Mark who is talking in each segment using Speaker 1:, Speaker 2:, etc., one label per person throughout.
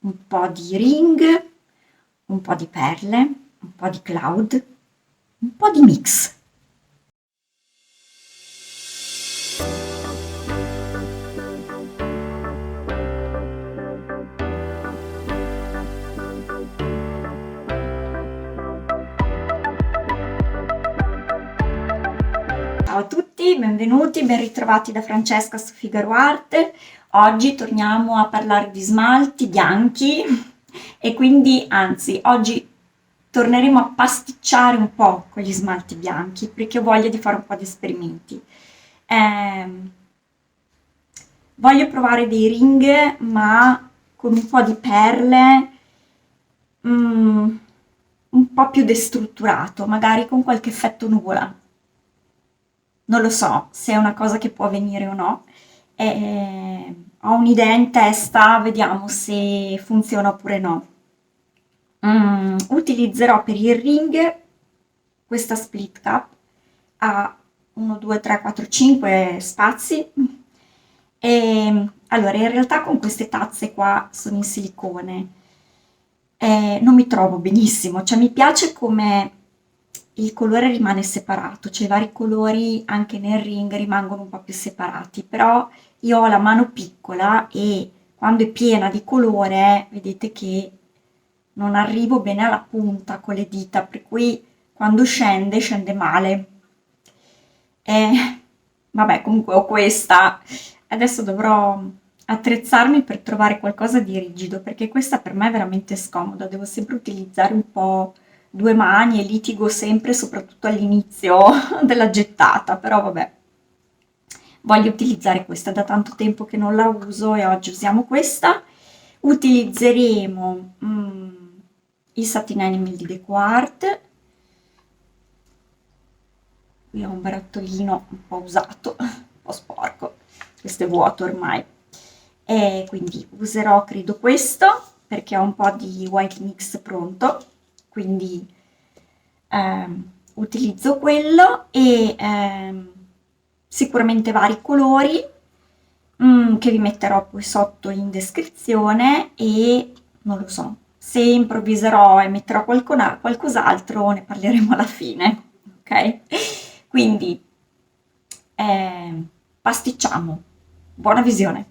Speaker 1: un po' di ring, un po' di perle, un po' di cloud, un po' di mix. Ciao a tutti, benvenuti, ben ritrovati da Francesca su Figaro Art. Oggi torniamo a parlare di smalti bianchi e quindi, anzi, oggi torneremo a pasticciare un po' con gli smalti bianchi perché ho voglia di fare un po' di esperimenti. Ehm, Voglio provare dei ring, ma con un po' di perle, mm, un po' più destrutturato, magari con qualche effetto nuvola. Non lo so se è una cosa che può avvenire o no. Ho un'idea in testa, vediamo se funziona oppure no. Utilizzerò per il ring questa split cup a 1, 2, 3, 4, 5 spazi. E allora, in realtà con queste tazze qua sono in silicone. Non mi trovo benissimo, cioè mi piace come il colore rimane separato, cioè i vari colori anche nel ring rimangono un po' più separati, però io ho la mano piccola e quando è piena di colore vedete che non arrivo bene alla punta con le dita, per cui quando scende, scende male. Vabbè, comunque ho questa. Adesso dovrò attrezzarmi per trovare qualcosa di rigido, perché questa per me è veramente scomoda. Devo sempre utilizzare un po' due mani e litigo sempre, soprattutto all'inizio della gettata, però vabbè. Voglio utilizzare questa, da tanto tempo che non la uso e oggi usiamo questa. Utilizzeremo il Satin Animal di DecoArt. Qui ho un barattolino un po' usato, un po' sporco, questo è vuoto ormai. E quindi userò, credo, questo, perché ho un po' di white mix pronto, quindi utilizzo quello e sicuramente vari colori che vi metterò poi sotto in descrizione e non lo so, se improvviserò e metterò qualcos'altro ne parleremo alla fine, ok? Quindi pasticciamo. Buona visione.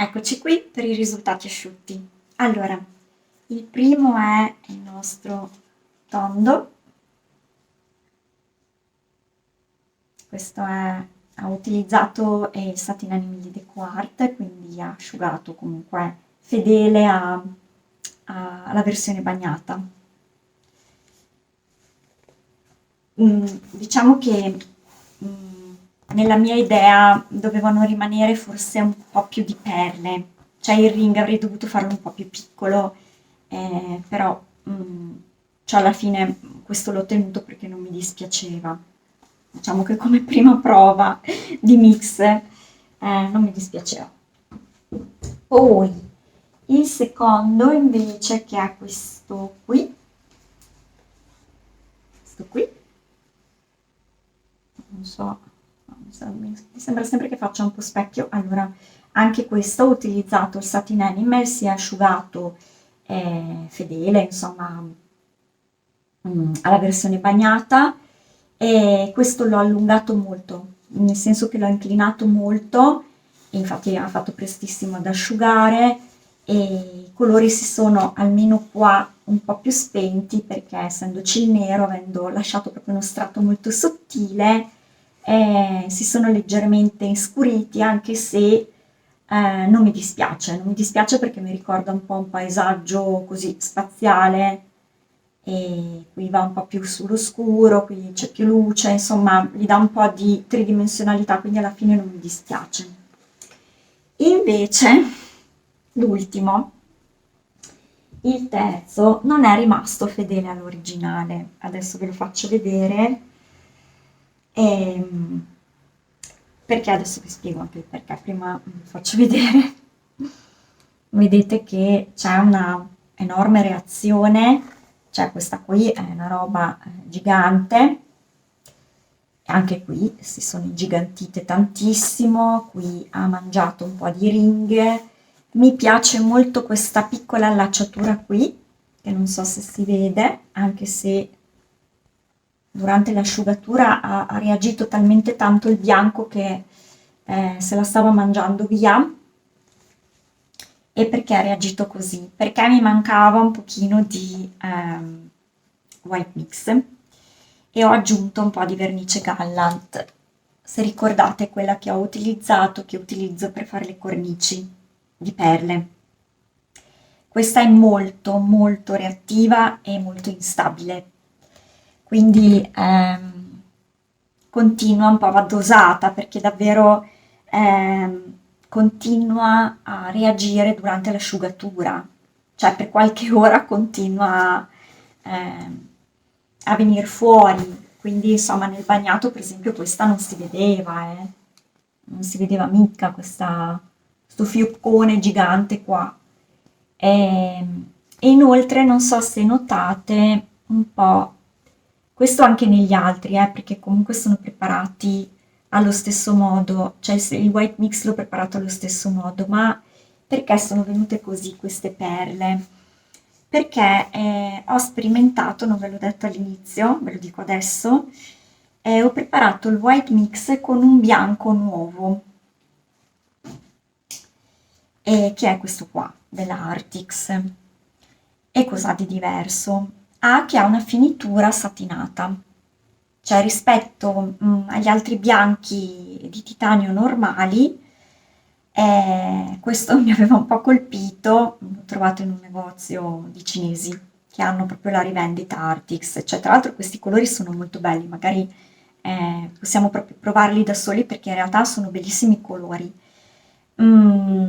Speaker 1: Eccoci qui per i risultati asciutti. Allora, il primo è il nostro tondo. Questo ha utilizzato il Satin Anime di Quart, quindi ha asciugato comunque fedele alla versione bagnata. Diciamo che nella mia idea dovevano rimanere forse un po' più di perle, cioè il ring avrei dovuto farlo un po' più piccolo, però cioè alla fine questo l'ho tenuto perché non mi dispiaceva. Diciamo che come prima prova di mix non mi dispiaceva. Poi il secondo invece che è questo qui, non so, no, mi sembra sempre che faccia un po' specchio. Allora, anche questo ho utilizzato il Satin Animal, si è asciugato fedele, insomma, alla versione bagnata e questo l'ho allungato molto, nel senso che l'ho inclinato molto e infatti ha fatto prestissimo ad asciugare e i colori si sono almeno qua un po' più spenti perché essendoci il nero, avendo lasciato proprio uno strato molto sottile, si sono leggermente inscuriti anche se non mi dispiace perché mi ricorda un po' un paesaggio così spaziale e qui va un po' più sullo scuro, qui c'è più luce, insomma, gli dà un po' di tridimensionalità, quindi alla fine non mi dispiace. Invece, l'ultimo, il terzo, non è rimasto fedele all'originale. Adesso ve lo faccio vedere. Ehm, Perché adesso vi spiego anche il perché, prima vi faccio vedere. Vedete che c'è una enorme reazione, cioè questa qui è una roba gigante, anche qui si sono ingigantite tantissimo, qui ha mangiato un po' di ringhe, mi piace molto questa piccola allacciatura qui, che non so se si vede, anche se durante l'asciugatura ha reagito talmente tanto il bianco che se la stava mangiando via. E perché ha reagito così? Perché mi mancava un pochino di white mix e ho aggiunto un po' di vernice Gallant. Se ricordate quella che ho utilizzato, che utilizzo per fare le cornici di perle. Questa è molto molto reattiva e molto instabile, quindi continua un po', va dosata perché davvero continua a reagire durante l'asciugatura, cioè per qualche ora continua a venire fuori, quindi insomma nel bagnato per esempio questa non si vedeva, non si vedeva mica questo fioccone gigante qua. E, e inoltre non so se notate un po', questo anche negli altri, perché comunque sono preparati allo stesso modo, cioè il white mix l'ho preparato allo stesso modo, ma perché sono venute così queste perle? Perché ho sperimentato, non ve l'ho detto all'inizio, ve lo dico adesso, ho preparato il white mix con un bianco nuovo, che è questo qua, della Artix. E cos'ha di diverso? Ha che ha una finitura satinata, cioè rispetto agli altri bianchi di titanio normali, questo mi aveva un po' colpito, l'ho trovato in un negozio di cinesi che hanno proprio la rivendita Artix, cioè tra l'altro questi colori sono molto belli, magari possiamo proprio provarli da soli perché in realtà sono bellissimi colori. Mm,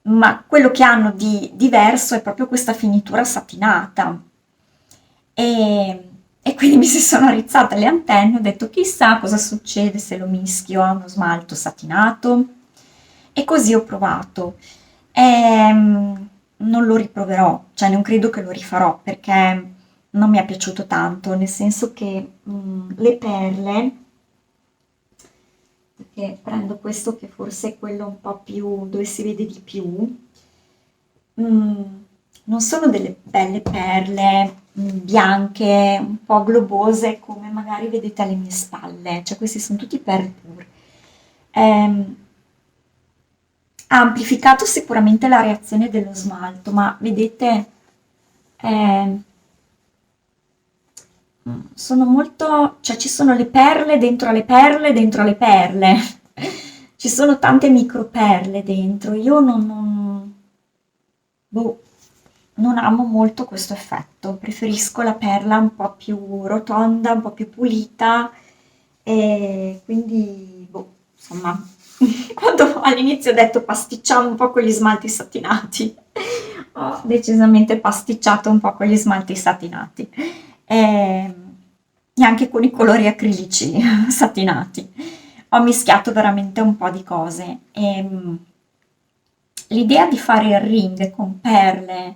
Speaker 1: ma quello che hanno di diverso è proprio questa finitura satinata. E quindi mi si sono rizzate le antenne, ho detto chissà cosa succede se lo mischio a uno smalto satinato. E così ho provato. Non lo riproverò, cioè non credo che lo rifarò perché non mi è piaciuto tanto, nel senso che le perle, perché prendo questo che forse è quello un po' più dove si vede di più, mm, non sono delle belle perle bianche, un po' globose come magari vedete alle mie spalle, cioè questi sono tutti perle pure. Ehm, ha amplificato sicuramente la reazione dello smalto, ma vedete, eh, sono molto, cioè ci sono le perle dentro alle perle dentro alle perle. Ci sono tante micro perle dentro. Io boh, non amo molto questo effetto. Preferisco la perla un po' più rotonda, un po' più pulita. E quindi, boh, insomma, quando all'inizio ho detto pasticciamo un po' con gli smalti satinati, ho decisamente pasticciato un po' con gli smalti satinati. E, e anche con i colori acrilici satinati. Ho mischiato veramente un po' di cose. L'idea di fare il ring con perle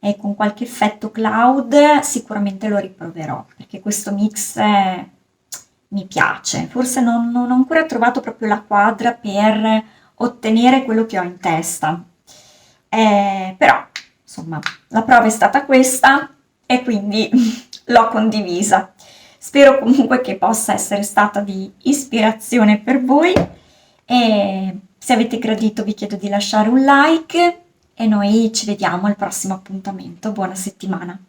Speaker 1: e con qualche effetto cloud sicuramente lo riproverò, perché questo mix mi piace. Forse non ho ancora trovato proprio la quadra per ottenere quello che ho in testa. Però, insomma, la prova è stata questa e quindi l'ho condivisa. Spero comunque che possa essere stata di ispirazione per voi e se avete gradito vi chiedo di lasciare un like e noi ci vediamo al prossimo appuntamento. Buona settimana!